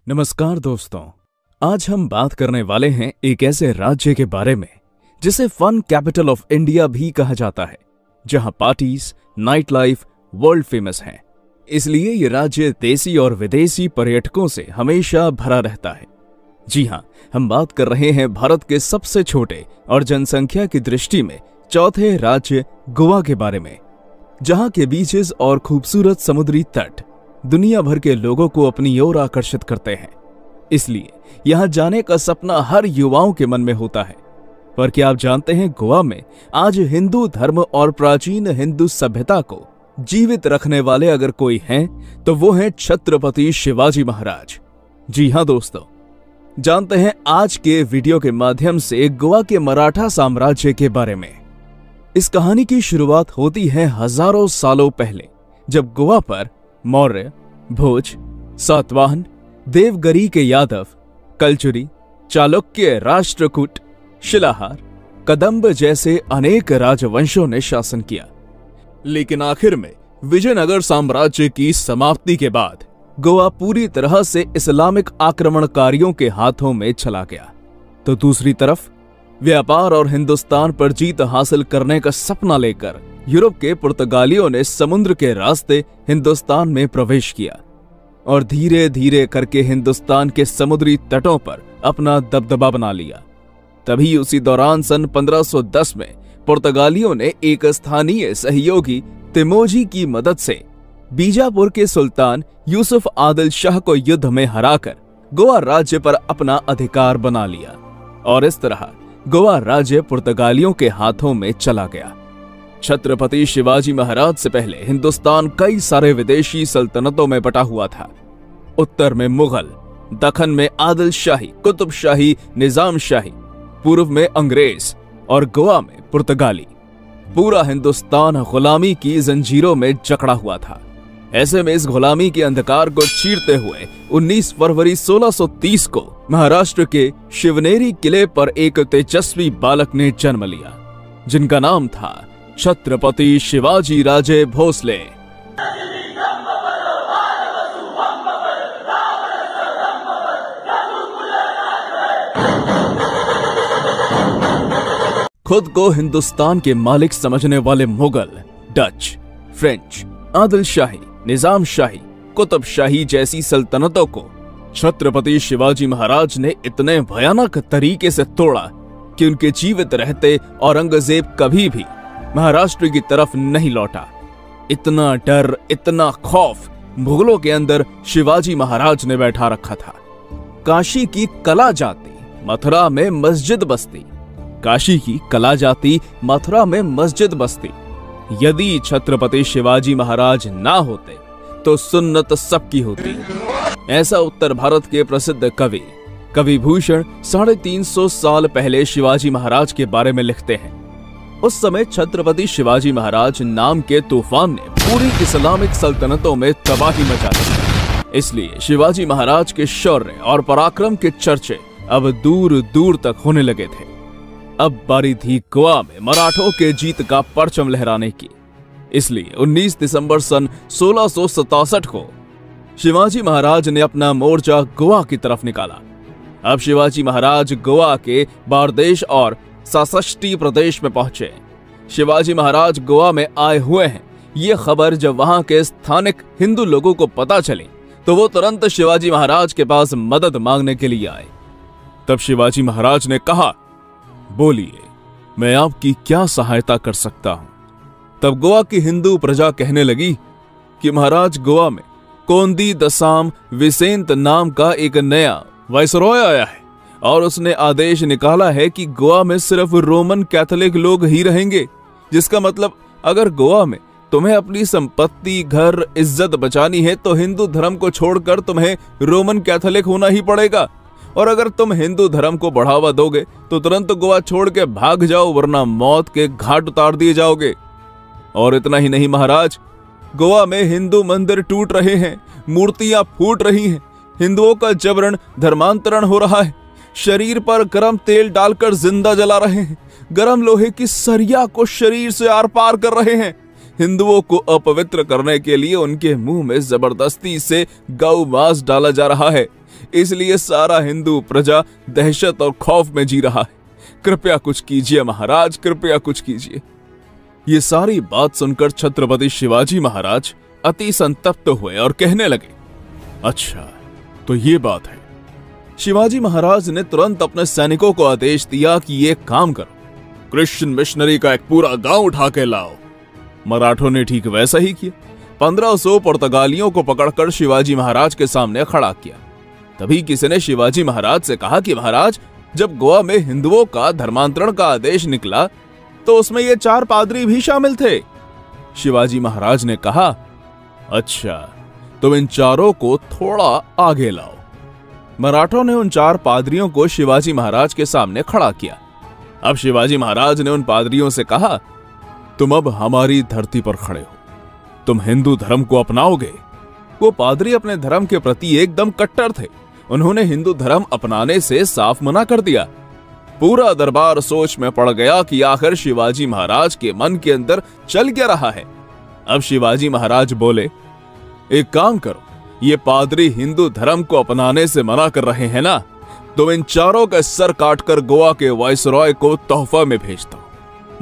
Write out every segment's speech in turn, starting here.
नमस्कार दोस्तों, आज हम बात करने वाले हैं एक ऐसे राज्य के बारे में जिसे फन कैपिटल ऑफ इंडिया भी कहा जाता है, जहां parties, night life world famous हैं। इसलिए ये राज्य देसी और विदेशी पर्यटकों से हमेशा भरा रहता है। जी हां, हम बात कर रहे हैं भारत के सबसे छोटे और जनसंख्या की दृष्टि में चौथे राज्य गोवा के बारे में, जहां के बीचेस और खूबसूरत समुद्री तट दुनिया भर के लोगों को अपनी ओर आकर्षित करते हैं। इसलिए यहां जाने का सपना हर युवाओं के मन में होता है। पर क्या आप जानते हैं, गोवा में आज हिंदू धर्म और प्राचीन हिंदू सभ्यता को जीवित रखने वाले अगर कोई हैं तो वो हैं छत्रपति शिवाजी महाराज। जी हां दोस्तों, जानते हैं आज के वीडियो के माध्यम से गोवा के मराठा साम्राज्य के बारे में। इस कहानी की शुरुआत होती है हजारों सालों पहले, जब गोवा पर मौर्य, भोज, सातवाहन, देवगिरी के यादव, कलचुरी, चालुक्य, राष्ट्रकूट, शिलाहार, कदंब जैसे अनेक राजवंशों ने शासन किया। लेकिन आखिर में विजयनगर साम्राज्य की समाप्ति के बाद गोवा पूरी तरह से इस्लामिक आक्रमणकारियों के हाथों में चला गया। तो दूसरी तरफ व्यापार और हिंदुस्तान पर जीत हासिल करने का सपना लेकर यूरोप के पुर्तगालियों ने समुद्र के रास्ते हिंदुस्तान में प्रवेश किया और धीरे धीरे करके हिंदुस्तान के समुद्री तटों पर अपना दबदबा बना लिया। तभी उसी दौरान सन 1510 में पुर्तगालियों ने एक स्थानीय सहयोगी तिमोजी की मदद से बीजापुर के सुल्तान यूसुफ आदिल शाह को युद्ध में हराकर गोवा राज्य पर अपना अधिकार बना लिया और इस तरह गोवा राज्य पुर्तगालियों के हाथों में चला गया। छत्रपति शिवाजी महाराज से पहले हिंदुस्तान कई सारे विदेशी सल्तनतों में बटा हुआ था। उत्तर में मुगल, दखन में आदिल शाही, कुतुब शाही, निजाम शाही, पूर्व में अंग्रेज और गोवा में पुर्तगाली। पूरा हिंदुस्तान गुलामी की जंजीरों में जकड़ा हुआ था। ऐसे में इस गुलामी के अंधकार को चीरते हुए 19 फरवरी 1630 को महाराष्ट्र के शिवनेरी किले पर एक तेजस्वी बालक ने जन्म लिया, जिनका नाम था छत्रपति शिवाजी राजे भोसले। खुद को हिंदुस्तान के मालिक समझने वाले मुगल, डच, फ्रेंच, आदिल शाही, निजाम शाही, कुतुब शाही जैसी सल्तनतों को छत्रपति शिवाजी महाराज ने इतने भयानक तरीके से तोड़ा कि उनके जीवित रहते औरंगजेब कभी भी महाराष्ट्र की तरफ नहीं लौटा। इतना डर, इतना खौफ मुगलों के अंदर शिवाजी महाराज ने बैठा रखा था। काशी की कला जाति मथुरा में मस्जिद बस्ती, काशी की कला जाति मथुरा में मस्जिद बस्ती। यदि छत्रपति शिवाजी महाराज ना होते तो सुन्नत सबकी होती। ऐसा उत्तर भारत के प्रसिद्ध कवि भूषण 350 साल पहले शिवाजी महाराज के बारे में लिखते हैं। उस समय छत्रपति शिवाजी महाराज नाम के तूफान ने पूरी इस्लामिक सल्तनतों में तबाही मचा दी। इसलिए शिवाजी महाराज के शौर्य और पराक्रम के चर्चे अब दूर दूर तक होने लगे थे। अब बारी थी गोवा में मराठों के जीत का परचम लहराने की। इसलिए 19 दिसंबर सन 1667 को शिवाजी महाराज ने अपना मोर्चा गोवा की तरफ निकाला। अब शिवाजी महाराज गोवा के बारदेश और सासष्टी प्रदेश में पहुंचे। शिवाजी महाराज गोवा में आए हुए हैं, ये खबर जब वहां के स्थानिक हिंदू लोगों को पता चली तो वो तुरंत शिवाजी महाराज के पास मदद मांगने के लिए आए। तब शिवाजी महाराज ने कहा, बोलिए, मैं आपकी क्या सहायता कर सकता हूं। तब गोवा की हिंदू प्रजा कहने लगी कि महाराज, गोवा में कोंदी दसाम विसेंत नाम का एक नया वाइसरॉय आया है और उसने आदेश निकाला है कि गोवा में सिर्फ रोमन कैथोलिक लोग ही रहेंगे। जिसका मतलब अगर गोवा में तुम्हें अपनी संपत्ति, घर, इज्जत बचानी है तो हिंदू धर्म को छोड़कर तुम्हें रोमन कैथोलिक होना ही पड़ेगा। और अगर तुम हिंदू धर्म को बढ़ावा दोगे तो तुरंत गोवा छोड़ के भाग जाओ, वरना मौत के घाट उतार दिए जाओगे। और इतना ही नहीं महाराज, गोवा में हिंदू मंदिर टूट रहे हैं, मूर्तियां फूट रही हैं, हिंदुओं का जबरन धर्मांतरण हो रहा है, शरीर पर गर्म तेल डालकर जिंदा जला रहे हैं, गर्म लोहे की सरिया को शरीर से आर पार कर रहे हैं, हिंदुओं को अपवित्र करने के लिए उनके मुंह में जबरदस्ती से गौ मांस डाला जा रहा है। इसलिए सारा हिंदू प्रजा दहशत और खौफ में जी रहा है। कृपया कुछ कीजिए महाराज, कृपया कुछ कीजिए। ये सारी बात सुनकर छत्रपति शिवाजी महाराज अति संतप्त हुए और कहने लगे, अच्छा तो ये बात है। शिवाजी महाराज ने तुरंत अपने सैनिकों को आदेश दिया कि ये काम करो, क्रिश्चियन मिशनरी का एक पूरा गांव उठा के लाओ। मराठों ने ठीक वैसा ही किया। 1500 पुर्तगालियों को पकड़कर शिवाजी महाराज के सामने खड़ा किया। तभी किसी ने शिवाजी महाराज से कहा कि महाराज, जब गोवा में हिंदुओं का धर्मांतरण का आदेश निकला तो उसमें ये 4 पादरी भी शामिल थे। शिवाजी महाराज ने कहा, अच्छा तुम इन चारों को थोड़ा आगे लाओ। मराठों ने उन 4 पादरियों को शिवाजी महाराज के सामने खड़ा किया। अब शिवाजी महाराज ने उन पादरियों से कहा, तुम अब हमारी धरती पर खड़े हो, तुम हिंदू धर्म को अपनाओगे। वो पादरी अपने धर्म के प्रति एकदम कट्टर थे। उन्होंने हिंदू धर्म अपनाने से साफ मना कर दिया। पूरा दरबार सोच में पड़ गया कि आखिर शिवाजी महाराज के मन के अंदर चल क्या रहा है। अब शिवाजी महाराज बोले, एक काम करो, ये पादरी हिंदू धर्म को अपनाने से मना कर रहे हैं ना, तो इन चारों का सर काटकर गोवा के वायसरॉय को तोहफा में भेज दो।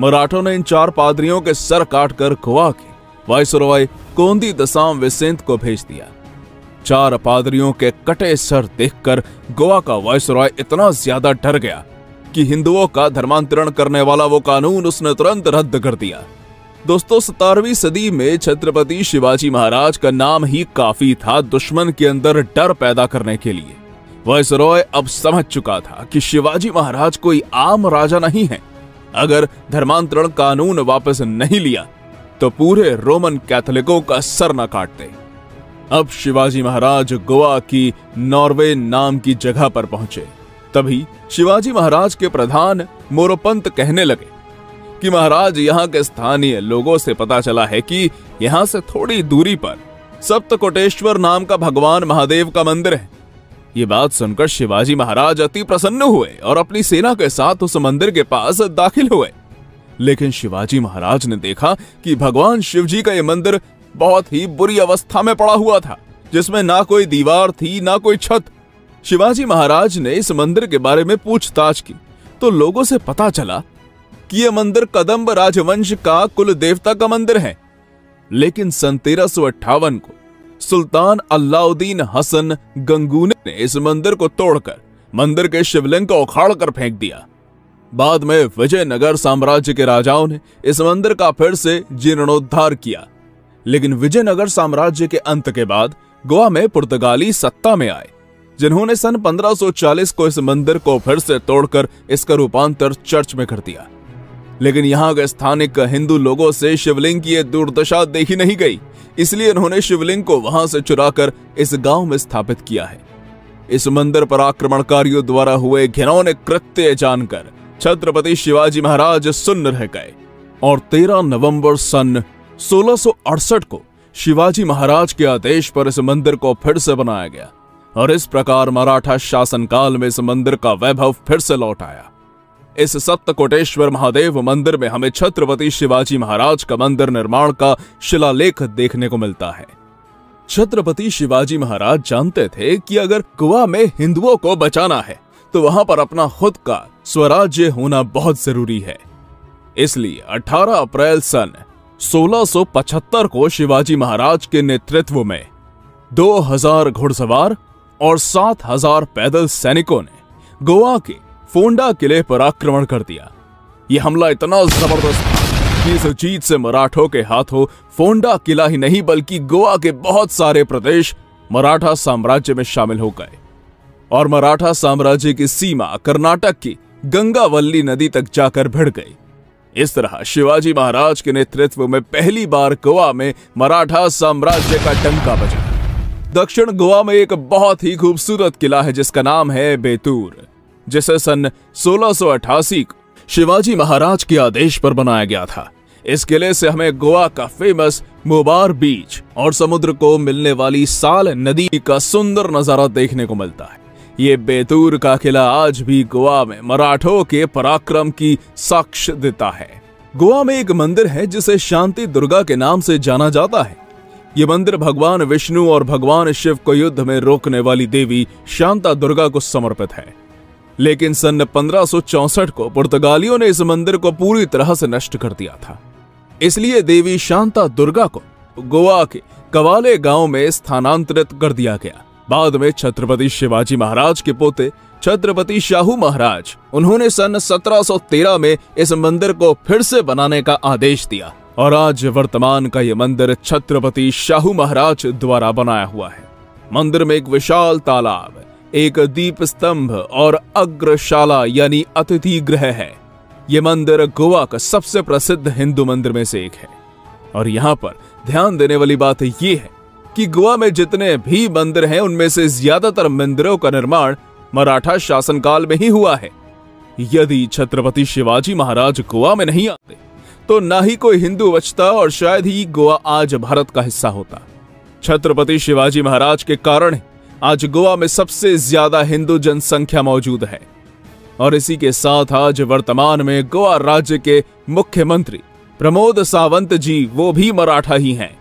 मराठों ने इन 4 पादरियों के सर काटकर गोवा के वायसरॉय कोंदी दसाम विसेंत को भेज दिया। 4 पादरियों के कटे सर देखकर गोवा का वायसरॉय इतना ज्यादा डर गया कि हिंदुओं का धर्मांतरण करने वाला वो कानून उसने तुरंत रद्द कर दिया। दोस्तों, 17वीं सदी में छत्रपति शिवाजी महाराज का नाम ही काफी था दुश्मन के अंदर डर पैदा करने के लिए। वायसरॉय अब समझ चुका था कि शिवाजी महाराज कोई आम राजा नहीं है। अगर धर्मांतरण कानून वापस नहीं लिया तो पूरे रोमन कैथोलिकों का सर न काटते। अब शिवाजी महाराज गोवा की नॉर्वे नाम की जगह पर पहुंचे। तभी शिवाजी महाराज के प्रधान मोरोपंत कहने लगे कि महाराज, यहाँ के स्थानीय लोगों से पता चला है कि यहाँ से थोड़ी दूरी पर सप्तकोटेश्वर नाम का भगवान महादेव का मंदिर है। ये बात सुनकर शिवाजी महाराज अति प्रसन्न हुए और अपनी सेना के साथ उस मंदिर के पास दाखिल हुए। लेकिन शिवाजी महाराज ने देखा कि भगवान शिव जी का यह मंदिर बहुत ही बुरी अवस्था में पड़ा हुआ था, जिसमें ना कोई दीवार थी ना कोई छत। शिवाजी महाराज ने इस मंदिर के बारे में पूछताछ की तो लोगों से पता चला कि यह मंदिर कदंब राजवंश का कुल देवता का मंदिर है। लेकिन सन 1358 को सुल्तान अलाउद्दीन हसन गंगूने ने इस मंदिर को तोड़कर मंदिर के शिवलिंग को उखाड़ कर फेंक दिया। बाद में विजयनगर साम्राज्य के राजाओं ने इस मंदिर का फिर से जीर्णोद्धार किया। लेकिन विजयनगर साम्राज्य के अंत के बाद गोवा में पुर्तगाली सत्ता में आए, जिन्होंने सन 1540 को इस मंदिर को फिर से तोड़कर इसका रूपांतर चर्च में कर दिया। लेकिन यहाँ के स्थानिक हिंदू लोगों से शिवलिंग की यह दुर्दशा देखी नहीं गई, इसलिए उन्होंने शिवलिंग को वहां से चुराकर इस गांव में स्थापित किया है। इस मंदिर पर आक्रमणकारियों द्वारा हुए घिनौने कृत्य जानकर छत्रपति शिवाजी महाराज सुन्न रह गए और 13 नवंबर सन 1668 को शिवाजी महाराज के आदेश पर इस मंदिर को फिर से बनाया गया और इस प्रकार मराठा शासनकाल में इस मंदिर का वैभव फिर से लौट आया। इस सप्तकोटेश्वर महादेव मंदिर में हमें छत्रपति शिवाजी महाराज का मंदिर निर्माण का शिलालेख देखने को मिलता है। छत्रपति शिवाजी महाराज जानते थे कि अगर गोवा में हिंदुओं को बचाना है तो वहां पर अपना खुद का स्वराज्य होना बहुत जरूरी है। इसलिए 18 अप्रैल सन 1675 को शिवाजी महाराज के नेतृत्व में 2000 घुड़सवार और 7000 पैदल सैनिकों ने गोवा के फोंडा किले पर आक्रमण कर दिया। यह हमला इतना जबरदस्त था कि इस जीत से मराठों के हाथों फोंडा किला ही नहीं बल्कि गोवा के बहुत सारे प्रदेश मराठा साम्राज्य में शामिल हो गए और मराठा साम्राज्य की सीमा कर्नाटक की गंगावल्ली नदी तक जाकर भिड़ गई। इस तरह शिवाजी महाराज के नेतृत्व में पहली बार गोवा में मराठा साम्राज्य का डंका बजा। दक्षिण गोवा में एक बहुत ही खूबसूरत किला है जिसका नाम है बेतूर, जिसे सन 1688 को शिवाजी महाराज के आदेश पर बनाया गया था। इस किले से हमें गोवा का फेमस मोबार बीच और समुद्र को मिलने वाली साल नदी का सुंदर नजारा देखने को मिलता है। ये बेतूर का किला आज भी गोवा में मराठों के पराक्रम की साक्ष्य देता है। गोवा में एक मंदिर है जिसे शांति दुर्गा के नाम से जाना जाता है। ये मंदिर भगवान विष्णु और भगवान शिव को युद्ध में रोकने वाली देवी शांता दुर्गा को समर्पित है। लेकिन सन 1564 को पुर्तगालियों ने इस मंदिर को पूरी तरह से नष्ट कर दिया था। इसलिए देवी शांता दुर्गा को गोवा के कवाले गांव में स्थानांतरित कर दिया गया। बाद में छत्रपति शिवाजी महाराज के पोते छत्रपति शाहू महाराज, उन्होंने सन 1713 में इस मंदिर को फिर से बनाने का आदेश दिया और आज वर्तमान का यह मंदिर छत्रपति शाहू महाराज द्वारा बनाया हुआ है। मंदिर में एक विशाल तालाब, एक दीप स्तंभ और अग्रशाला यानी अतिथि गृह है। यह मंदिर गोवा का सबसे प्रसिद्ध हिंदू मंदिर में से एक है। और यहाँ पर ध्यान देने वाली बात यह है कि गोवा में जितने भी मंदिर हैं उनमें से ज्यादातर मंदिरों का निर्माण मराठा शासनकाल में ही हुआ है। यदि छत्रपति शिवाजी महाराज गोवा में नहीं आते तो ना ही कोई हिंदू बचता और शायद ही गोवा आज भारत का हिस्सा होता। छत्रपति शिवाजी महाराज के कारण आज गोवा में सबसे ज्यादा हिंदू जनसंख्या मौजूद है। और इसी के साथ आज वर्तमान में गोवा राज्य के मुख्यमंत्री प्रमोद सावंत जी वो भी मराठा ही हैं।